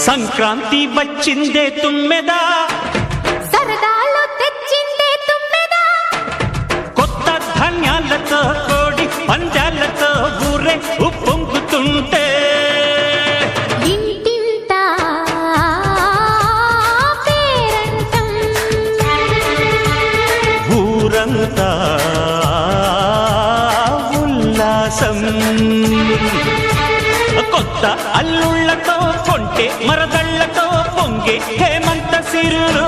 సంక్రాంతి వచ్చిందే తుమ్మెదా, సరదాలు తెచ్చిందే తుమ్మెదా, కొత్త ధాన్యాలతో కోడి పందాలతో ఊరే ఉప్పొంగుతుంటే ఇంటింత పేరంటం, ఊరంతా ఉల్లాసం. కొత్త అల్లుళ్లతో కొంటే మరదళ్లతో పొంగే హేమంత సిరులు